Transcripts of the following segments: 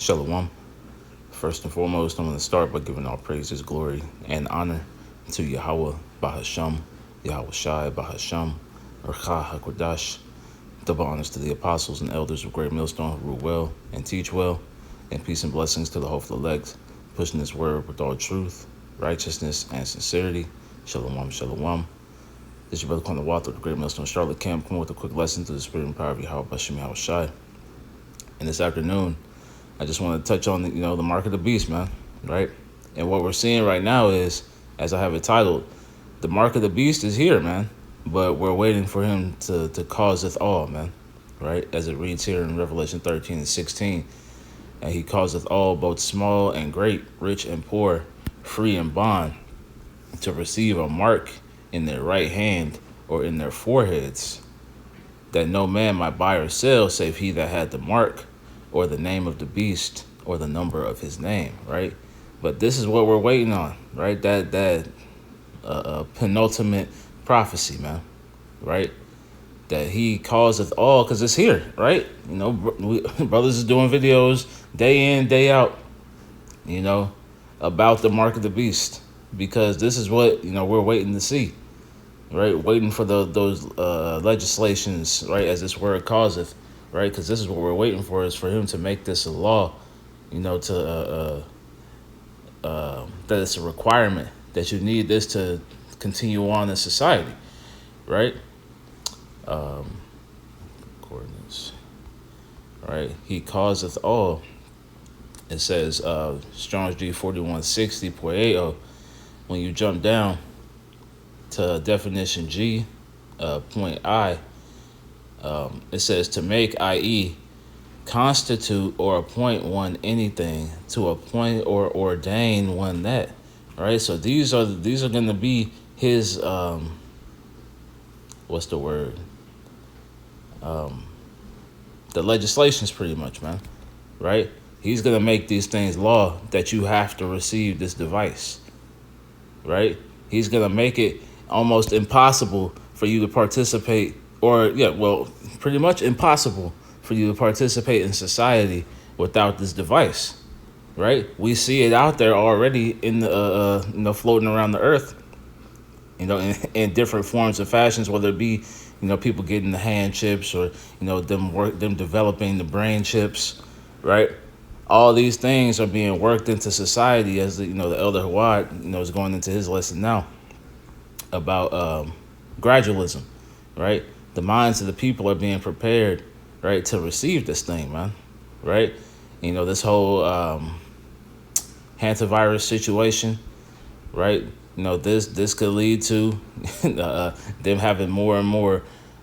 Shalom. First and foremost, I'm going to start by giving all praises, glory, and honor to Yahweh Bahasham, Yahweh Shai Bahasham, Urcha HaKodash. Double honors to the apostles and elders of Great Millstone who rule well and teach well, and peace and blessings to the hopeful elect, pushing this word with all truth, righteousness, and sincerity. Shalom, shalom. This is your brother Quentin Walter of the Great Millstone Charlotte Camp, coming with a quick lesson to the spirit and power of Yahweh Bahasham, Yahweh Shai. And this afternoon, I just want to touch on the mark of the beast, man, right? And what we're seeing right now is, as I have it titled, the mark of the beast is here, man. But we're waiting for him to causeth all, man, right? As it reads here in Revelation 13 and 16. And he causeth all, both small and great, rich and poor, free and bond, to receive a mark in their right hand or in their foreheads, that no man might buy or sell save he that had the mark, or the name of the beast, or the number of his name, right? But this is what we're waiting on, right? That penultimate prophecy, man, right? That he causeth all, because it's here, right? Brothers is doing videos day in, day out, about the mark of the beast, because this is what, we're waiting to see, right? Waiting for those legislations, right? As this word causeth, right? Because this is what we're waiting for, is for him to make this a law, that it's a requirement that you need this to continue on in society, right? Coordinates, right? He causeth all. It says Strong's G 4160.80. When you jump down to definition G, point I, it says to make, i.e., constitute or appoint one anything, to appoint or ordain one that, right? So these are going to be his what's the word? The legislations, pretty much, man, right? He's going to make these things law, that you have to receive this device, right? He's going to make it almost impossible for you to participate, pretty much impossible for you to participate in society without this device, right? We see it out there already in the floating around the earth, in different forms and fashions, whether it be, people getting the hand chips, or, them developing the brain chips, right? All these things are being worked into society, as the Elder Hawad, is going into his lesson now about gradualism, right? The minds of the people are being prepared, right, to receive this thing, man, right? This whole hantavirus situation, right? This could lead to them having more and more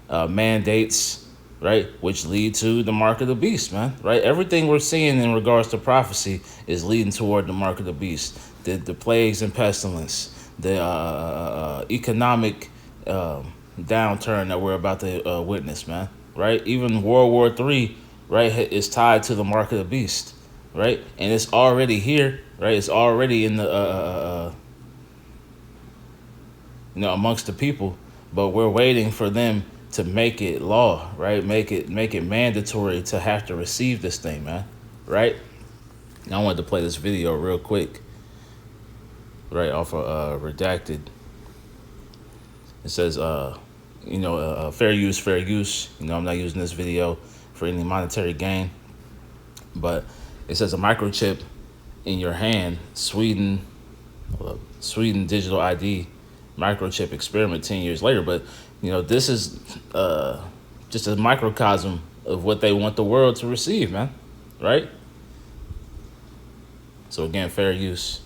mandates, right, which lead to the mark of the beast, man, right? Everything we're seeing in regards to prophecy is leading toward the mark of the beast. The plagues and pestilence, the economic downturn that we're about to witness, man, right? Even World War III, right, is tied to the mark of the beast, right? And it's already here, right? It's already in the amongst the people, but we're waiting for them to make it law, right? Make it mandatory to have to receive this thing, man, right? And I wanted to play this video real quick, right, off of Redacted. It says, fair use, fair use. I'm not using this video for any monetary gain, but it says a microchip in your hand, Sweden digital ID microchip experiment 10 years later. But this is just a microcosm of what they want the world to receive, man, right? So again, fair use.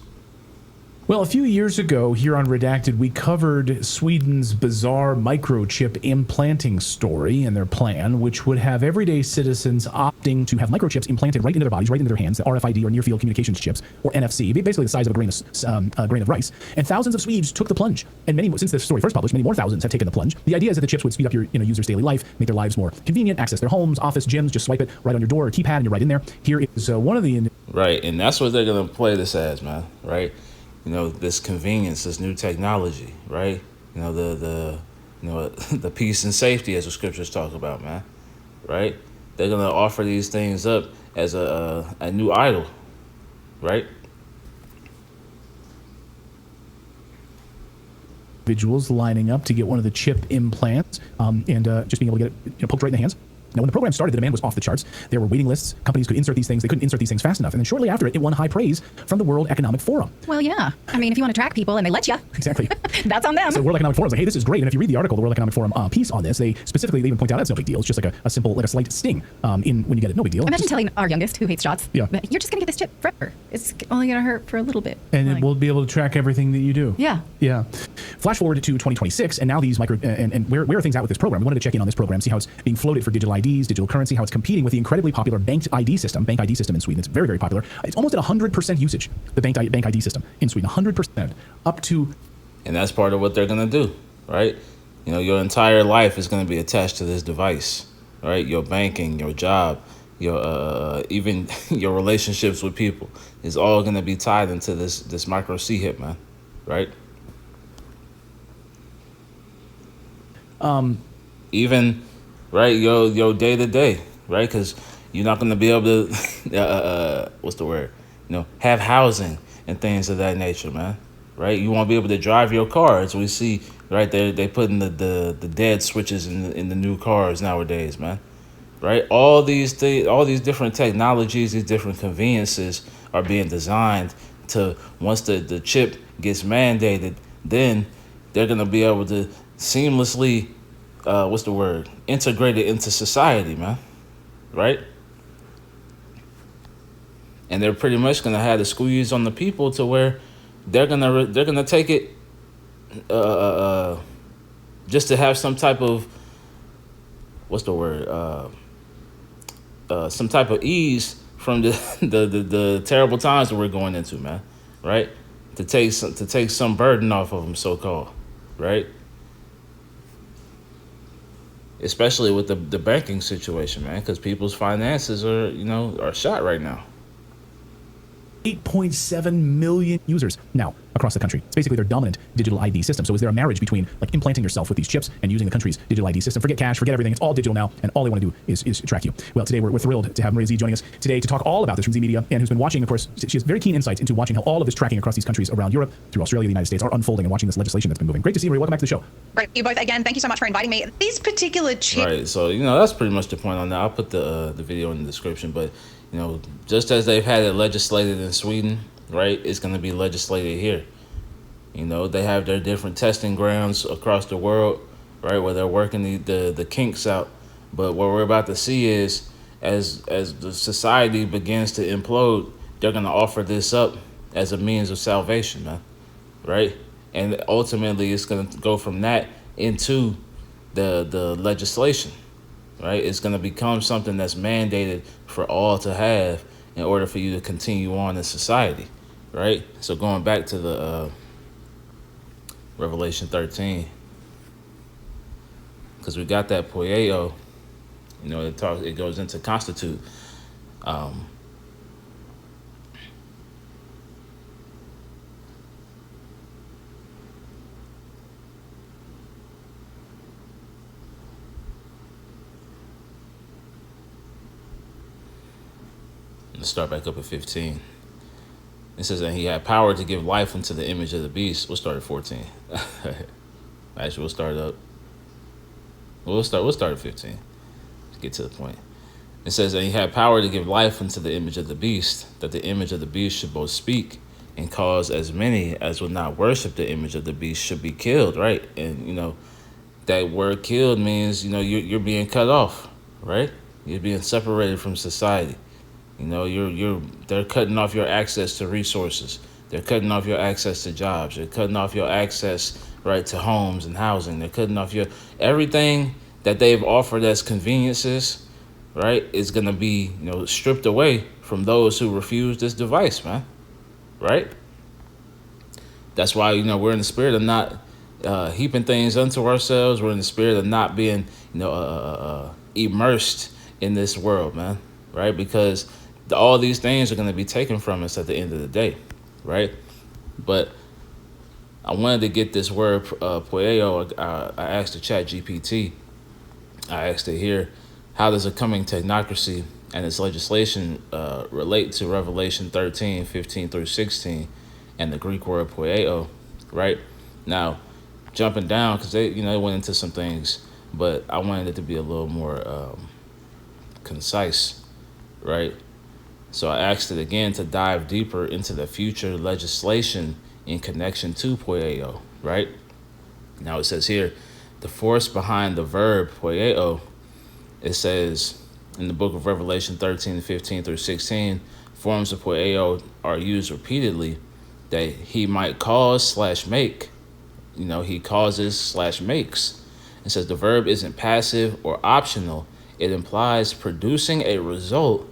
Well, a few years ago here on Redacted, we covered Sweden's bizarre microchip implanting story and their plan, which would have everyday citizens opting to have microchips implanted right into their bodies, right into their hands, the RFID or near-field communications chips, or NFC, basically the size of a grain of rice. And thousands of Swedes took the plunge. And since this story first published, many more thousands have taken the plunge. The idea is that the chips would speed up your user's daily life, make their lives more convenient, access their homes, office, gyms, just swipe it right on your door or keypad and you're right in there. Here is one of the... Right, and that's what they're going to play this as, man, right? This convenience, this new technology, right? The peace and safety, as the scriptures talk about, man, right? They're going to offer these things up as a new idol, right? Individuals lining up to get one of the chip implants and just being able to get it poked right in the hands. Now, when the program started, the demand was off the charts. There were waiting lists. Companies could insert these things. They couldn't insert these things fast enough. And then shortly after it won high praise from the World Economic Forum. Well, yeah. I mean, if you want to track people and they let you. Exactly. That's on them. So the World Economic Forum was like, hey, this is great. And if you read the article, the World Economic Forum piece on this, they even point out it's no big deal. It's just like a simple, like a slight sting in when you get it. No big deal. Imagine telling our youngest who hates shots, yeah, you're just going to get this chip forever. It's only going to hurt for a little bit. And like, we'll be able to track everything that you do. Yeah. Yeah. Flash forward to 2026, and now these and where are things at with this program? We wanted to check in on this program, see how it's being floated for digital IDs, digital currency, how it's competing with the incredibly popular bank ID system in Sweden. It's very, very popular. It's almost at 100% usage, the bank ID system in Sweden, 100%, up to... And that's part of what they're going to do, right? You know, your entire life is going to be attached to this device, right? Your banking, your job, your even your relationships with people is all going to be tied into this micro C hip, man, right? Even, right, your day to day, right? Because you're not going to be able to, what's the word? You know, have housing and things of that nature, man. Right? You won't be able to drive your car, as we see, right? They putting the dead switches in the new cars nowadays, man. Right? All these different technologies, these different conveniences are being designed to, once the chip gets mandated, then they're gonna be able to seamlessly, integrate it into society, man. Right? And they're pretty much gonna have the squeeze on the people to where they're gonna take it just to have some type of some type of ease from the terrible times that we're going into, man. Right? To take some burden off of them, so called, right? Especially with the banking situation, man, because people's finances are shot right now. 8.7 million users now across the country. It's basically their dominant digital ID system. So is there a marriage between like implanting yourself with these chips and using the country's digital ID system? Forget cash, forget everything. It's all digital now, and all they want to do is track you. Well, today we're thrilled to have Maria Z joining us today to talk all about this from Z Media, and who's been watching, of course. She has very keen insights into watching how all of this tracking across these countries around Europe, through Australia, the United States, are unfolding, and watching this legislation that's been moving. Great to see you, Maria. Welcome back to the show. Right, you both again. Thank you so much for inviting me. These particular chips. Right, so that's pretty much the point on that. I'll put the video in the description, but just as they've had it legislated in Sweden, right, it's going to be legislated here. They have their different testing grounds across the world, right, where they're working the kinks out. But what we're about to see is, as the society begins to implode, they're going to offer this up as a means of salvation, man, right? And ultimately, it's going to go from that into the legislation, right? It's going to become something that's mandated for all to have in order for you to continue on in society, right? So going back to the Revelation 13, because we got that poieo, it goes into constitute. Let's start back up at 15. It says that he had power to give life unto the image of the beast. We'll start at 14. Actually, we'll start up. We'll start at 15. Let's get to the point. It says that he had power to give life unto the image of the beast, that the image of the beast should both speak and cause as many as would not worship the image of the beast should be killed, right? And that word killed means you're being cut off, right? You're being separated from society. They're cutting off your access to resources. They're cutting off your access to jobs. They're cutting off your access, right, to homes and housing. They're cutting off everything that they've offered as conveniences, right, is going to be, stripped away from those who refuse this device, man, right? That's why, we're in the spirit of not heaping things unto ourselves. We're in the spirit of not being, immersed in this world, man, right? Because all these things are going to be taken from us at the end of the day, right? But I wanted to get this word poieo. I asked the chat GPT. I asked it here, how does a coming technocracy and its legislation relate to Revelation 13, 15 through 16, and the Greek word poieo, right? Now, jumping down, because they went into some things, but I wanted it to be a little more concise, right? So I asked it again to dive deeper into the future legislation in connection to poieo, right? Now it says here, the force behind the verb poieo, it says in the book of Revelation 13, 15 through 16, forms of poieo are used repeatedly that he might cause/make. He causes/makes. It says the verb isn't passive or optional. It implies producing a result,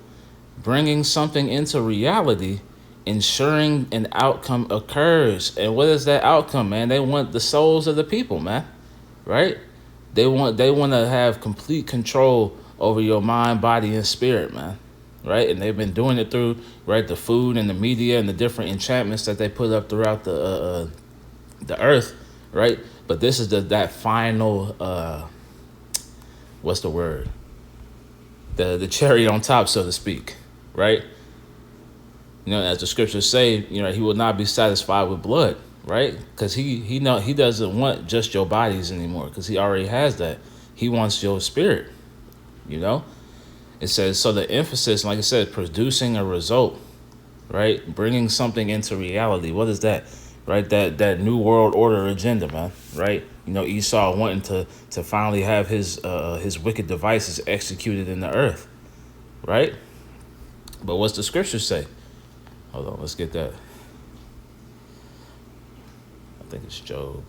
bringing something into reality, ensuring an outcome occurs. And what is that outcome, man? They want the souls of the people, man, right? They want to have complete control over your mind, body, and spirit, man, right? And they've been doing it through, right, the food and the media and the different enchantments that they put up throughout the earth, right? But this is that final, what's the word? The cherry on top, so to speak, right? As the scriptures say, he will not be satisfied with blood, right? Because he doesn't want just your bodies anymore, because he already has that. He wants your spirit, It says, so the emphasis, like I said, producing a result, right? Bringing something into reality. What is that? Right? That new world order agenda, man, right? Esau wanting to finally have his wicked devices executed in the earth, right? But what's the scripture say? Hold on, let's get that. I think it's Job.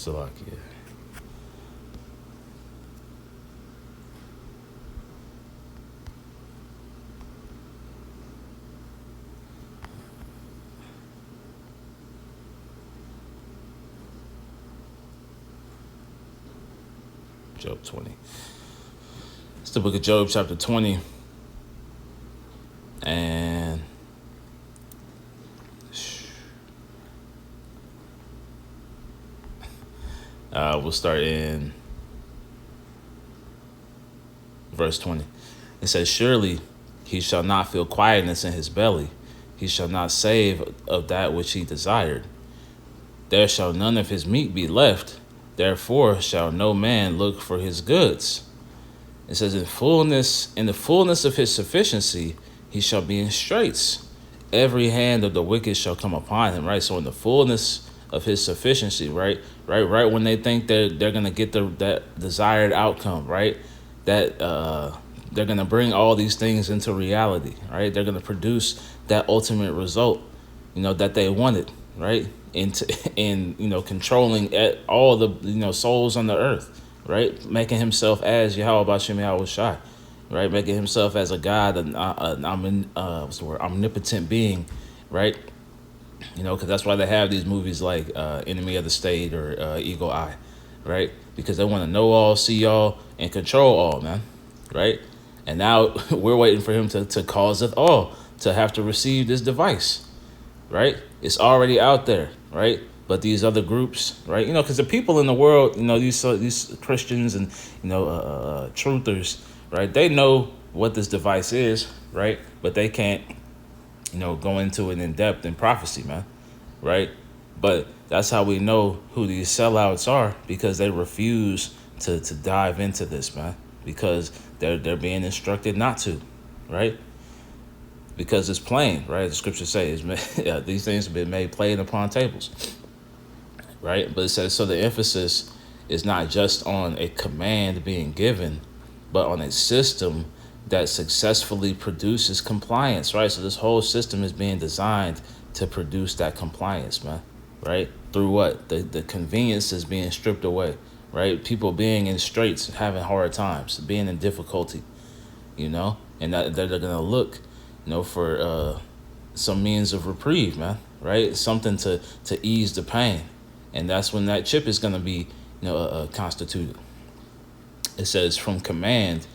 Salakia. Job 20. It's the book of Job, chapter 20. And we'll start in verse 20. It says, surely he shall not feel quietness in his belly. He shall not save of that which he desired. There shall none of his meat be left. Therefore shall no man look for his goods. It says, in the fullness of his sufficiency, he shall be in straits. Every hand of the wicked shall come upon him, right? So in the fullness of his sufficiency, right when they think they're gonna get that desired outcome, right? That they're gonna bring all these things into reality, right? They're gonna produce that ultimate result, that they wanted, right? In controlling all the souls on the earth, right? Making himself as Yahweh Bashem Yahweh Shai, right? Making himself as a God, omnipotent being, right? Because that's why they have these movies like Enemy of the State or Eagle Eye, right? Because they want to know all, see all, and control all, man, right? And now we're waiting for him to causeth all to have to receive this device, right? It's already out there, right? But these other groups, right? Because the people in the world, these Christians and truthers, right? They know what this device is, right? But they can't go into it in depth in prophecy, man, right? But that's how we know who these sellouts are, because they refuse to dive into this, man, because they're being instructed not to, right? Because it's plain, right? The scripture says these things have been made plain upon tables, right? But it says, so the emphasis is not just on a command being given, but on a system that successfully produces compliance, right? So this whole system is being designed to produce that compliance, man, right? Through what? The convenience is being stripped away, right? People being in straits, having hard times, being in difficulty, and that they're gonna look, for some means of reprieve, man, right? Something to ease the pain, and that's when that chip is gonna be, constituted. It says from command,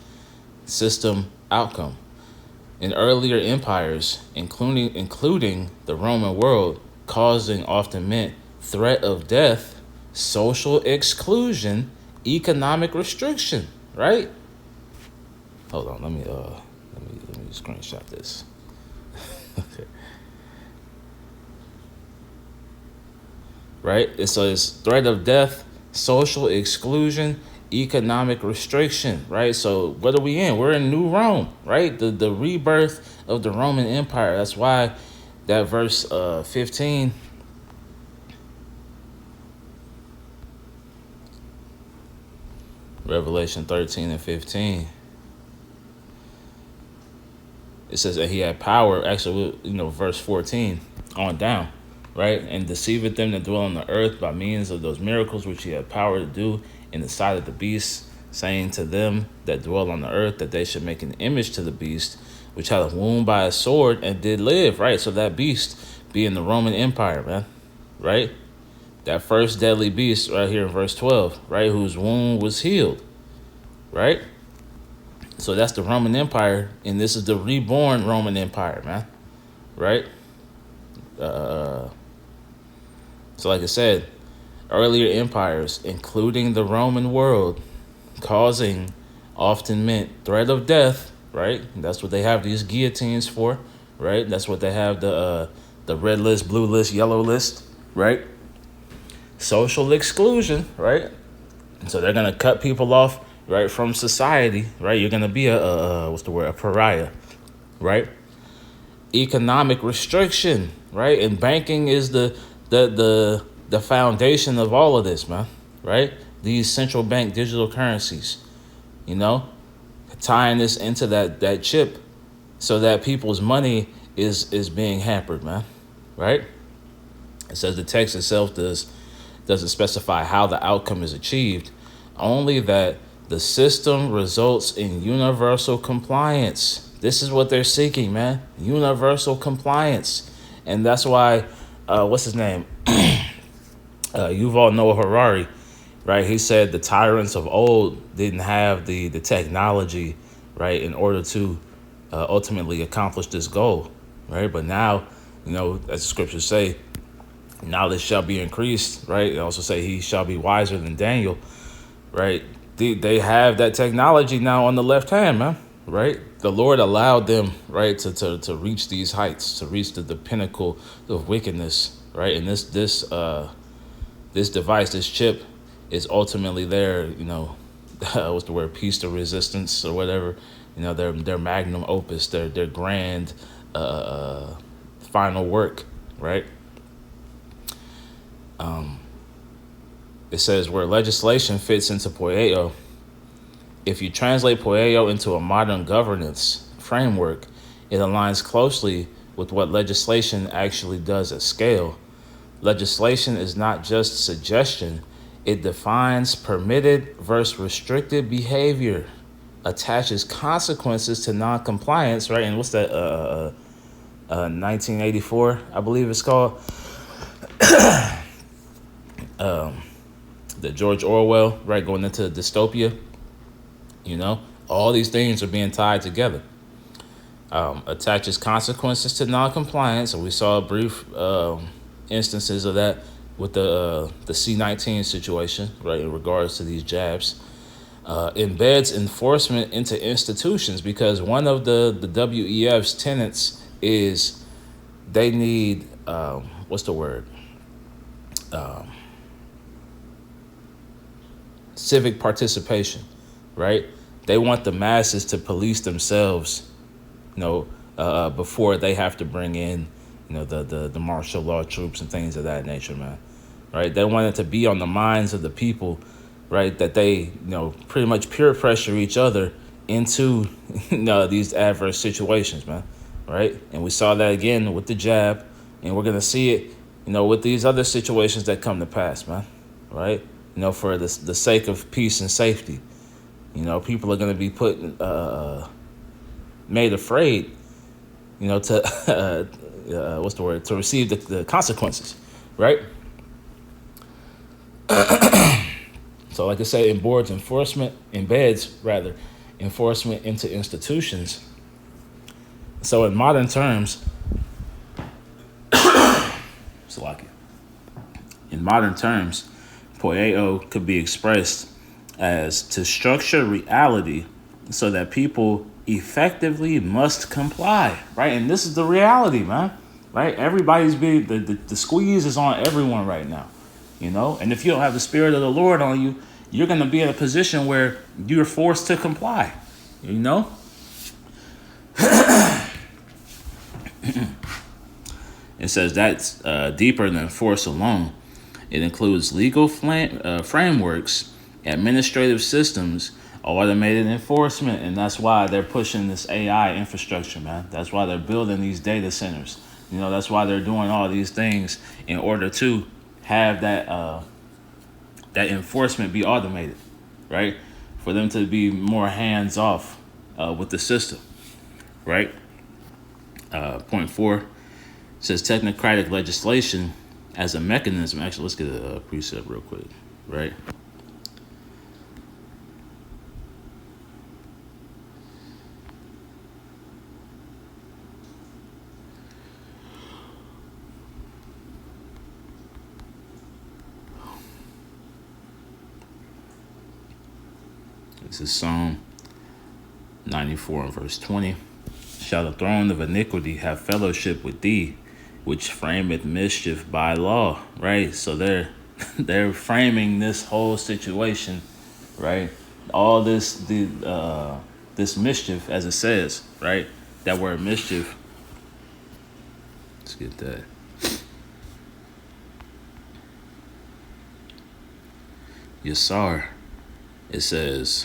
system, outcome. In earlier empires, including the Roman world, causing often meant threat of death, social exclusion, economic restriction, right? Hold on, let me screenshot this. Okay. Right? So it's threat of death, social exclusion, economic restriction, right? So what are we in? We're in New Rome, right? The rebirth of the Roman Empire. That's why that verse 15, Revelation 13 and 15, it says that he had power, actually, verse 14 on down, right? And deceiveth them that dwell on the earth by means of those miracles which he had power to do in the sight of the beast, saying to them that dwell on the earth that they should make an image to the beast, which had a wound by a sword and did live, right? So that beast being the Roman Empire, man, right? That first deadly beast right here in verse 12, right? Whose wound was healed, right? So that's the Roman Empire, and this is the reborn Roman Empire, man, right? So like I said, earlier empires, including the Roman world, causing often meant threat of death, right? That's what they have these guillotines for, right? That's what they have the red list, blue list, yellow list, right? Social exclusion, right? So they're gonna cut people off, right, from society, right? You're gonna be a pariah, right? Economic restriction, right? And banking is the foundation of all of this, man, right? These central bank digital currencies, tying this into that chip so that people's money is being hampered, man, right? It says the text itself doesn't specify how the outcome is achieved, only that the system results in universal compliance. This is what they're seeking, man. Universal compliance. And that's why, what's his name? Yuval Noah Harari, right? He said the tyrants of old didn't have the technology, right, in order to ultimately accomplish this goal, right? But now, as the scriptures say, knowledge shall be increased, right? They also say he shall be wiser than Daniel, right? They have that technology now on the left hand, man, right? The Lord allowed them, right, to reach these heights, to reach the pinnacle of wickedness, right? And this device, this chip, is ultimately their, what's the word, piece to resistance or whatever, their magnum opus, their grand final work, right? It says where legislation fits into poieo. If you translate poieo into a modern governance framework, it aligns closely with what legislation actually does at scale. Legislation is not just suggestion. It defines permitted versus restricted behavior, attaches consequences to non-compliance, right? And what's that, 1984, I believe it's called. The George Orwell, right, going into dystopia, all these things are being tied together. Attaches consequences to non-compliance, and we saw brief instances of that with the C-19 situation, right, in regards to these jabs. Embeds enforcement into institutions, because one of the WEF's tenets is they need, civic participation, right? They want the masses to police themselves, before they have to bring in, the martial law troops and things of that nature, man, right? They want it to be on the minds of the people, right? That they, pretty much peer pressure each other into, these adverse situations, man, right? And we saw that again with the jab, and we're gonna see it, with these other situations that come to pass, man, right? for the sake of peace and safety. People are going to be made afraid, to what's the word, to receive the consequences, right? So like I say, embeds enforcement into institutions. So in modern terms, poieo could be expressed as to structure reality so that people effectively must comply, right? And this is the reality, man, right? Everybody's being, the squeeze is on everyone right now, And if you don't have the Spirit of the Lord on you, you're going to be in a position where you're forced to comply, It says that's deeper than force alone. It includes legal frameworks, administrative systems, automated enforcement, and that's why they're pushing this AI infrastructure, man. That's why they're building these data centers. That's why they're doing all these things in order to have that enforcement be automated, right? For them to be more hands off with the system, right? Point 4 says technocratic legislation as a mechanism. Actually, let's get a precept real quick, right? This is Psalm 94 and verse 20. Shall the throne of iniquity have fellowship with thee, which frameth mischief by law, right? So they're framing this whole situation, right? All this mischief, as it says, right? That word mischief. Let's get that. Yasar. It says.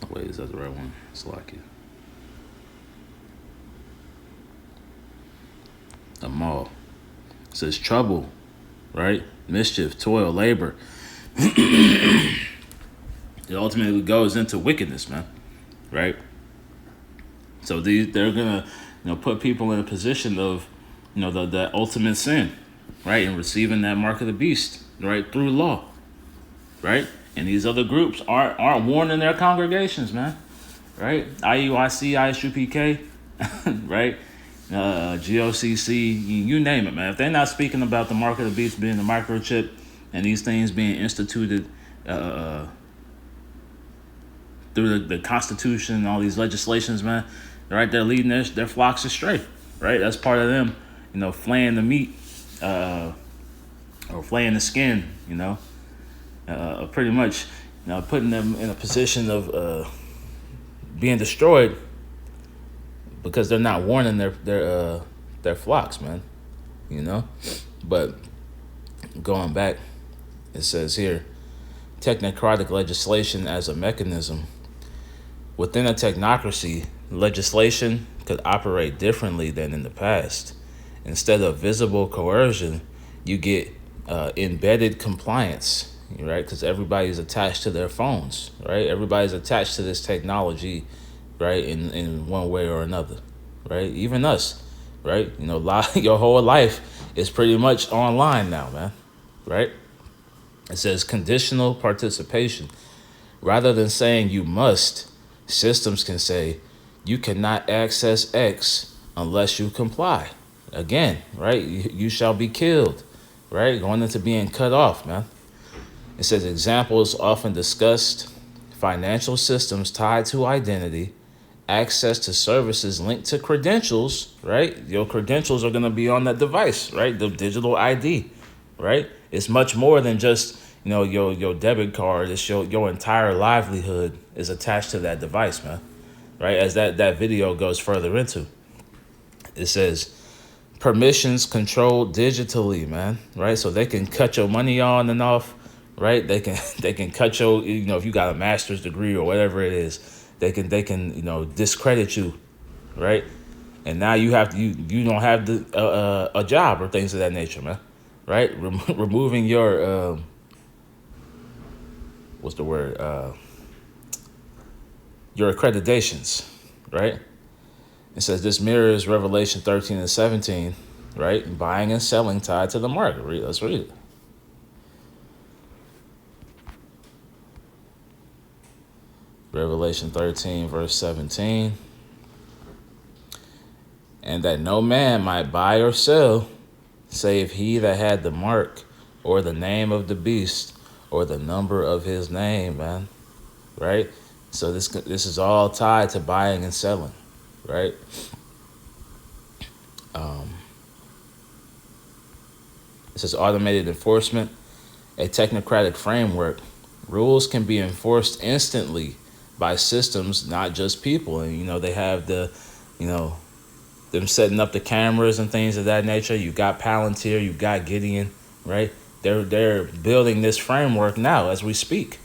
Oh, wait, is that the right one? It's like it. Amal. It says trouble, right? Mischief, toil, labor. It ultimately goes into wickedness, man, right? So they're gonna, put people in a position of, the ultimate sin, right, and receiving that mark of the beast, right, through law, right? And these other groups aren't warning their congregations, man, right? IUIC, ISUPK, right? GOCC, you name it, man. If they're not speaking about the mark of the beast being the microchip and these things being instituted through the Constitution and all these legislations, man, right? They're leading their flocks astray, right? That's part of them, flaying the meat or flaying the skin, pretty much, putting them in a position of being destroyed because they're not warning their flocks, man. But going back, it says here, technocratic legislation as a mechanism. Within a technocracy, legislation could operate differently than in the past. Instead of visible coercion, you get embedded compliance, right? Because everybody's attached to their phones, right? Everybody's attached to this technology, right? In one way or another, right? Even us, right? Your whole life is pretty much online now, man, right? It says conditional participation. Rather than saying you must, systems can say you cannot access X unless you comply. Again, right? You shall be killed, right? Going into being cut off, man. It says examples often discussed: financial systems tied to identity, access to services linked to credentials, right? Your credentials are going to be on that device, right? The digital ID, right? It's much more than just, your debit card. It's your entire livelihood is attached to that device, man, right? As that video goes further into. It says permissions controlled digitally, man, right? So they can cut your money on and off, right? They can cut your, if you got a master's degree or whatever it is, they can discredit you, right? And now you don't have a job or things of that nature, man, right? Removing your what's the word? Your accreditations, right? It says this mirrors Revelation 13 and 17, right? Buying and selling tied to the market. Let's read it. Revelation 13, verse 17. And that no man might buy or sell, save he that had the mark, or the name of the beast, or the number of his name, man. Right? So this is all tied to buying and selling, right? It says automated enforcement, a technocratic framework. Rules can be enforced instantly by systems, not just people. And, they have them setting up the cameras and things of that nature. You got Palantir, you got Gideon, right? They're building this framework now as we speak,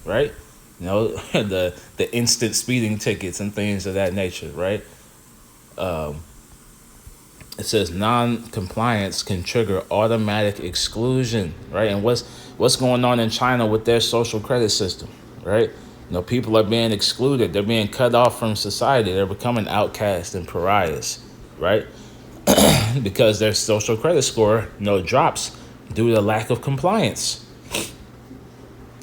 right? The instant speeding tickets and things of that nature, right? It says non-compliance can trigger automatic exclusion, right? And what's going on in China with their social credit system, right? People are being excluded. They're being cut off from society. They're becoming outcasts and pariahs, right? Because their social credit score, drops due to lack of compliance.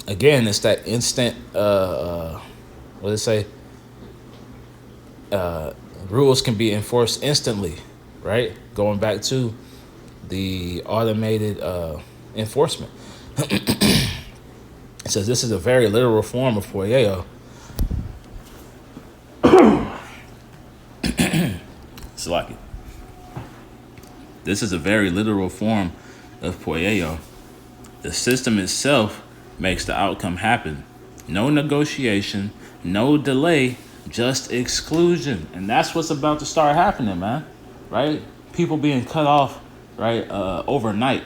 Again, it's that instant, what did it say? Rules can be enforced instantly, right? Going back to the automated enforcement. It says this is a very literal form of poieo. Salaki. This is a very literal form of poieo. The system itself makes the outcome happen. No negotiation, no delay, just exclusion. And that's what's about to start happening, man. Right? People being cut off, right, overnight,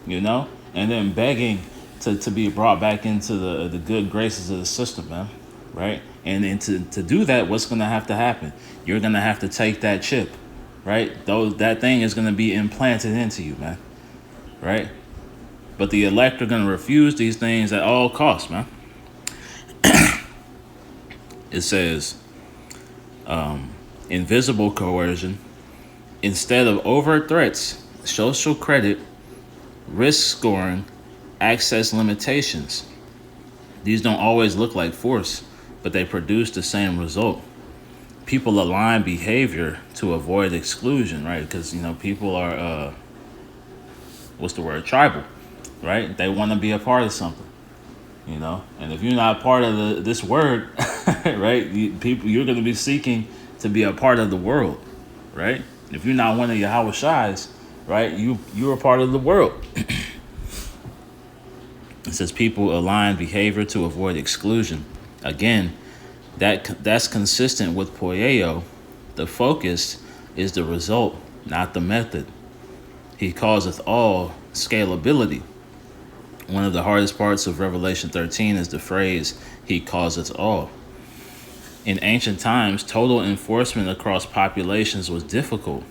and then begging to be brought back into the good graces of the system, man. Right? And then to do that, what's going to happen? You're going to have to take that chip, right? That thing is going to be implanted into you, man. Right? But the elect are going to refuse these things at all costs, man. It says, invisible coercion. Instead of overt threats, social credit, risk scoring, access limitations. These don't always look like force, but they produce the same result. People align behavior to avoid exclusion, right? Because, people are, tribal, right? They want to be a part of something, And if you're not part of this word, right, you're going to be seeking to be a part of the world, right? If you're not one of Yahweh Shai's, right, you're a part of the world. It says people align behavior to avoid exclusion. Again, that's consistent with poieo. The focus is the result, not the method. He causeth all scalability. One of the hardest parts of Revelation 13 is the phrase, he causeth all. In ancient times, total enforcement across populations was difficult.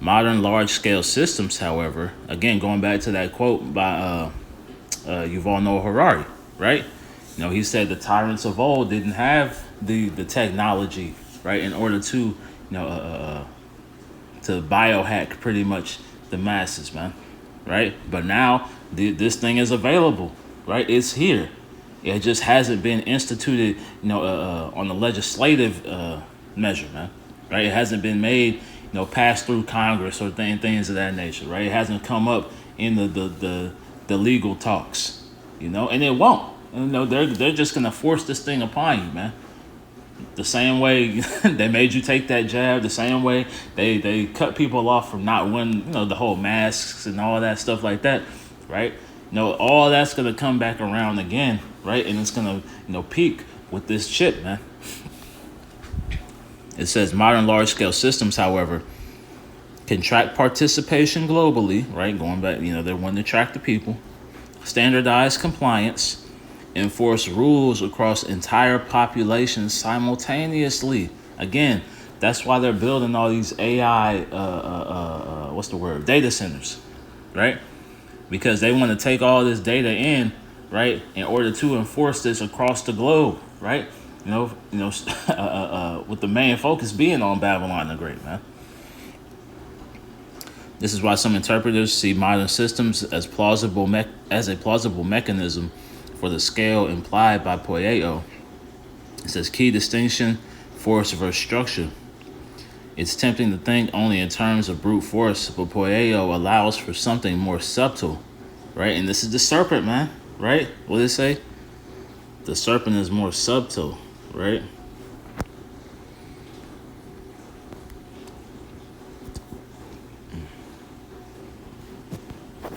Modern large-scale systems, however, again, going back to that quote by Yuval Noah Harari, right? He said the tyrants of old didn't have the technology, right, in order to, to biohack pretty much the masses, man, right? But now this thing is available, right? It's here. It just hasn't been instituted, on the legislative measure, man, right? It hasn't been made, passed through Congress or things of that nature, right? It hasn't come up in the legal talks, and it won't. They're just gonna force this thing upon you, man. The same way they made you take that jab, the same way they cut people off from not wearing, the whole masks and all that stuff like that, right? All that's gonna come back around again, right? And it's gonna, peak with this chip, man. It says modern large-scale systems, however, can track participation globally, right? Going back, they want to track the people, standardize compliance, enforce rules across entire populations simultaneously. Again, that's why they're building all these AI, data centers, right? because they want to take all this data in, right, in order to enforce this across the globe, right? With the main focus being on Babylon the Great, man. This is why some interpreters see modern systems as a plausible mechanism for the scale implied by poieo. It says key distinction, force versus structure. It's tempting to think only in terms of brute force, but poieo allows for something more subtle, right? And this is the serpent, man, right? What did it say? The serpent is more subtle, right?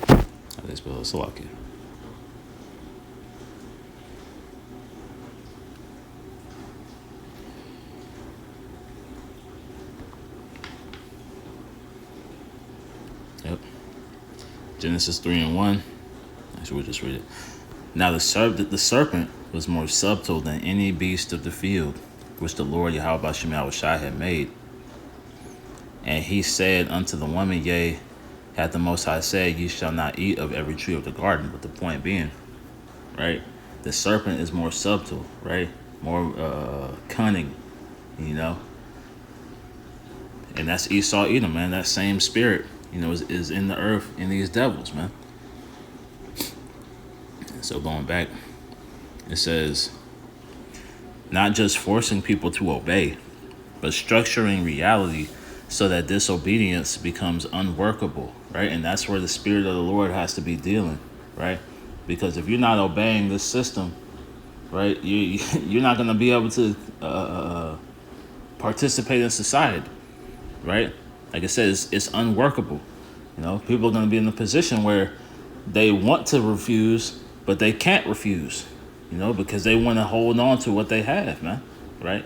How they spell it? Slovakia. Yep. Genesis 3:1. Actually, we'll just read it. Now the serpent was more subtle than any beast of the field, which the Lord Yahweh Bashem Yahushai had made. And he said unto the woman, yea, hath the Most High said, ye shall not eat of every tree of the garden. But the point being, right, the serpent is more subtle, right, more cunning, you know. And that's Esau Edom, man. That same spirit, is in the earth in these devils, man. So going back, it says, not just forcing people to obey, but structuring reality so that disobedience becomes unworkable, right? And that's where the Spirit of the Lord has to be dealing, right? Because if you're not obeying this system, right, you're not going to be able to participate in society, right? Like I said, it's unworkable. People are going to be in a position where they want to refuse, but they can't refuse, because they want to hold on to what they have, man, right?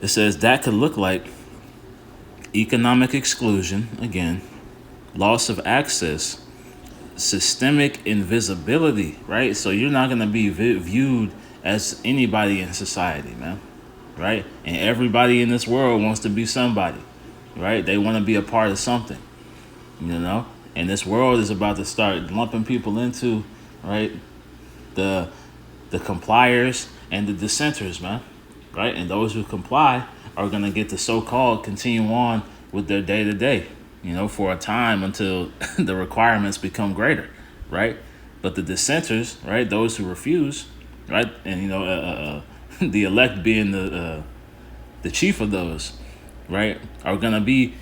It says that could look like economic exclusion, again, loss of access, systemic invisibility, right? So you're not going to be viewed as anybody in society, man, right? And everybody in this world wants to be somebody, right? They want to be a part of something, and this world is about to start lumping people into, right, the compliers and the dissenters, man, right? And those who comply are going to get to so-called continue on with their day-to-day, for a time until the requirements become greater, right? But the dissenters, right, those who refuse, right, and the elect being the chief of those, right, are going to be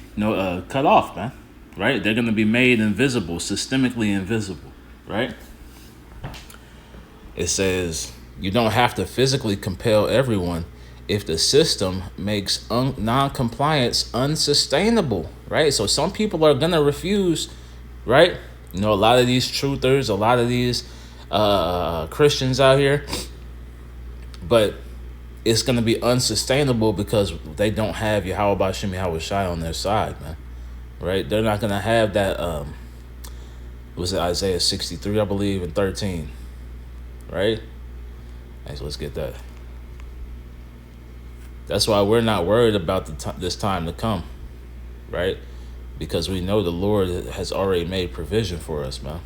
cut off, man, right? They're going to be made invisible, systemically invisible, right? It says you don't have to physically compel everyone if the system makes non-compliance unsustainable, right? So some people are going to refuse, right? A lot of these truthers, a lot of these Christians out here, but it's going to be unsustainable because they don't have Yahweh Bashem Yahushai on their side, man, right? They're not going to have that, was it Isaiah 63, I believe, and 13, right? Right, so let's get that. That's why we're not worried about this time to come, right? Because we know the Lord has already made provision for us, man.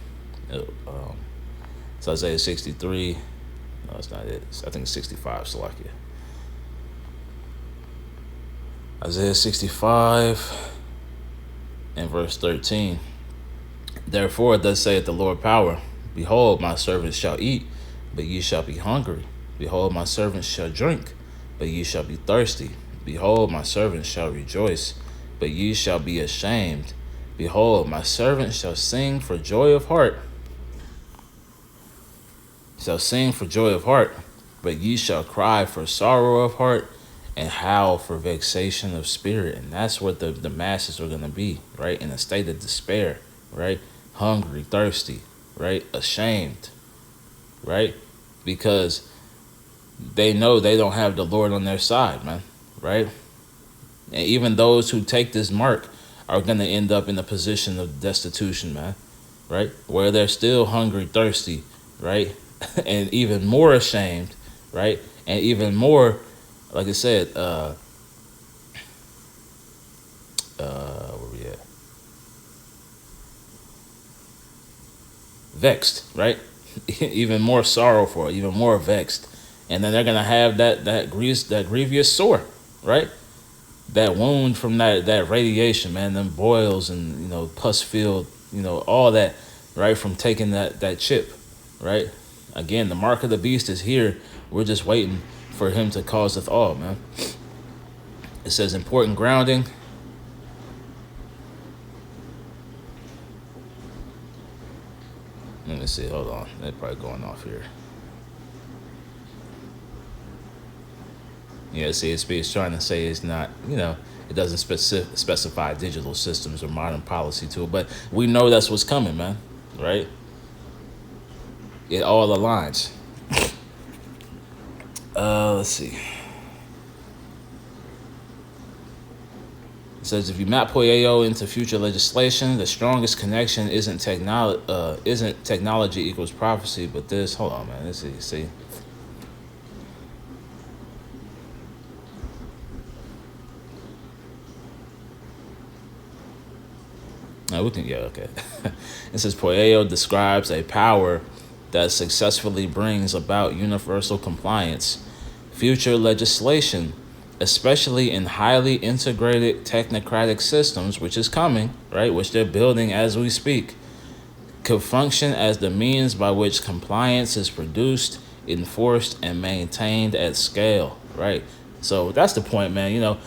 It's Isaiah 63. No, it's not it. I think it's 65, Salakia. Isaiah 65 and verse 13. Therefore, thus saith the Lord power, behold, my servants shall eat, but ye shall be hungry. Behold, my servants shall drink, but ye shall be thirsty. Behold, my servants shall rejoice, but ye shall be ashamed. Behold, my servants shall sing for joy of heart. Shall sing for joy of heart, but ye shall cry for sorrow of heart and howl for vexation of spirit. And that's what the masses are going to be, right? In a state of despair, right? Hungry, thirsty, right? Ashamed, right? Because they know they don't have the Lord on their side, man, right? And even those who take this mark are going to end up in a position of destitution, man, right? Where they're still hungry, thirsty, right? And even more ashamed, right? And even more, like I said, where we at? vexed, right? Even more sorrowful, even more vexed. And then they're gonna have that grievous sore, right? That wound from that radiation, man, them boils and pus filled, all that, right, from taking that chip, right? Again, the mark of the beast is here. We're just waiting for him to causeth all, man. It says important grounding. Let me see. Hold on. They're probably going off here. Yeah, CSP is trying to say it's not, it doesn't specify digital systems or modern policy tool, but we know that's what's coming, man, right? It all aligns. Let's see. It says if you map Poyeo into future legislation, the strongest connection isn't technology equals prophecy, but this. Hold on, man. Let's see. No, we can. Yeah, okay. It says Poyeo describes a power that successfully brings about universal compliance. Future legislation, especially in highly integrated technocratic systems, which is coming, right, which they're building as we speak, could function as the means by which compliance is produced, enforced, and maintained at scale, right? So that's the point, man.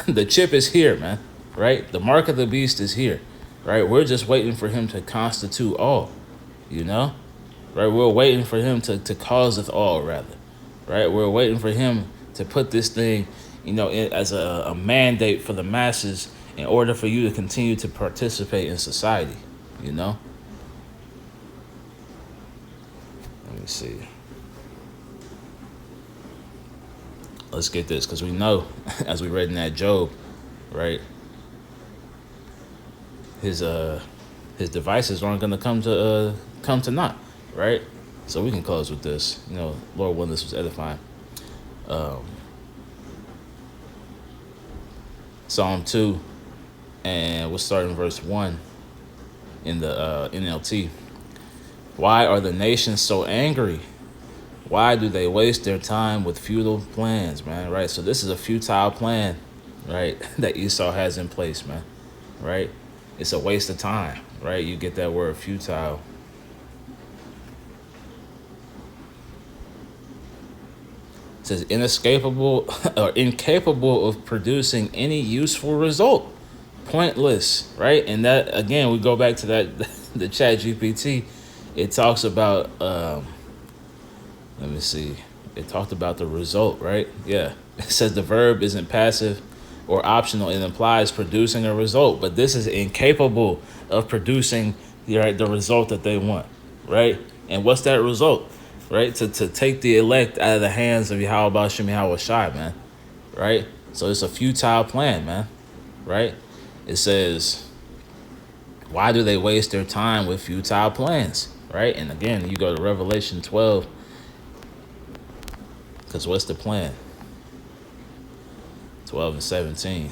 The chip is here, man, right? The mark of the beast is here, right? We're just waiting for him to constitute all, right? We're waiting for him to causeth all, rather, right? We're waiting for him to put this thing, as a mandate for the masses in order for you to continue to participate in society, Let me see. Let's get this, because we know, as we read in that Job, right? His devices aren't going to come to naught, right? So we can close with this. Lord willing, this was edifying. Psalm 2, and we'll start in verse 1 in the NLT. Why are the nations so angry? Why do they waste their time with futile plans, man? Right? So this is a futile plan, right, that Esau has in place, man. Right? It's a waste of time, right? You get that word futile. It says inescapable or incapable of producing any useful result. Pointless, right? And that, again, we go back to that, the Chat GPT. It talks about, let me see. It talked about the result, right? Yeah. It says the verb isn't passive or optional. It implies producing a result, but this is incapable of producing the result that they want, right? And what's that result, right? To take the elect out of the hands of Yahweh Ba'ashem Yahweh Shai, man, right? So it's a futile plan, man, right? It says, why do they waste their time with futile plans, right? And again, you go to Revelation 12, because what's the plan? 12 and 17.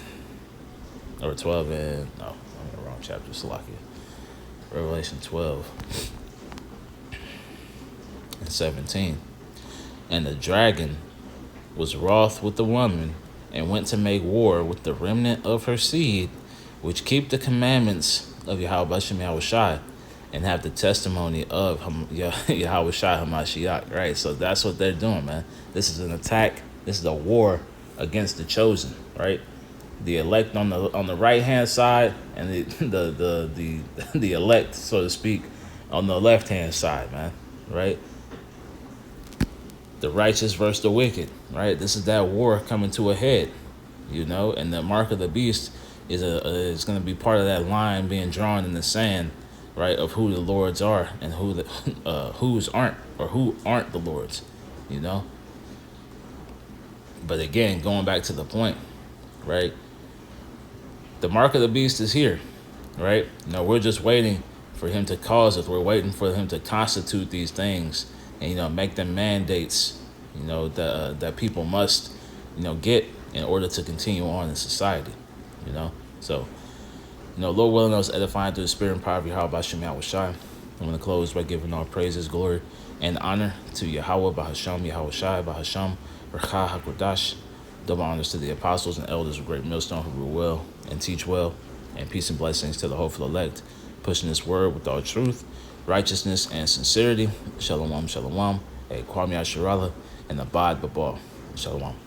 Or 12 and... No, I'm in the wrong chapter. Salakia. Revelation 12 and 17. And the dragon was wroth with the woman and went to make war with the remnant of her seed, which keep the commandments of Yahweh Ba'ashem Yahweh Shai and have the testimony of Yahweh Shai HaMashiach, right? So that's what they're doing, man. This is an attack. This is a war against the chosen, right? The elect on the right hand side, and the elect, so to speak, on the left hand side, man, right? The righteous versus the wicked, right? This is that war coming to a head, and the mark of the beast is going to be part of that line being drawn in the sand, right, of who the Lords are and who aren't the Lords, But again, going back to the point, right? The mark of the beast is here, right? We're just waiting for him to cause us. We're waiting for him to constitute these things and, make them mandates, that people must, get in order to continue on in society, So Lord willing, us edifying through the spirit and power of Yahweh Bashem Yahweh Shai. I'm going to close by giving all praises, glory, and honor to Yahweh Bahasham, Yahweh Shai, Bahasham, Recha HaKodash. Double honors to the apostles and elders of Great Millstone who rule well and teach well, and peace and blessings to the hopeful elect, pushing this word with all truth, righteousness, and sincerity. Shalom, shalom, Kwame Asherallah, and Abad Babal. Shalom.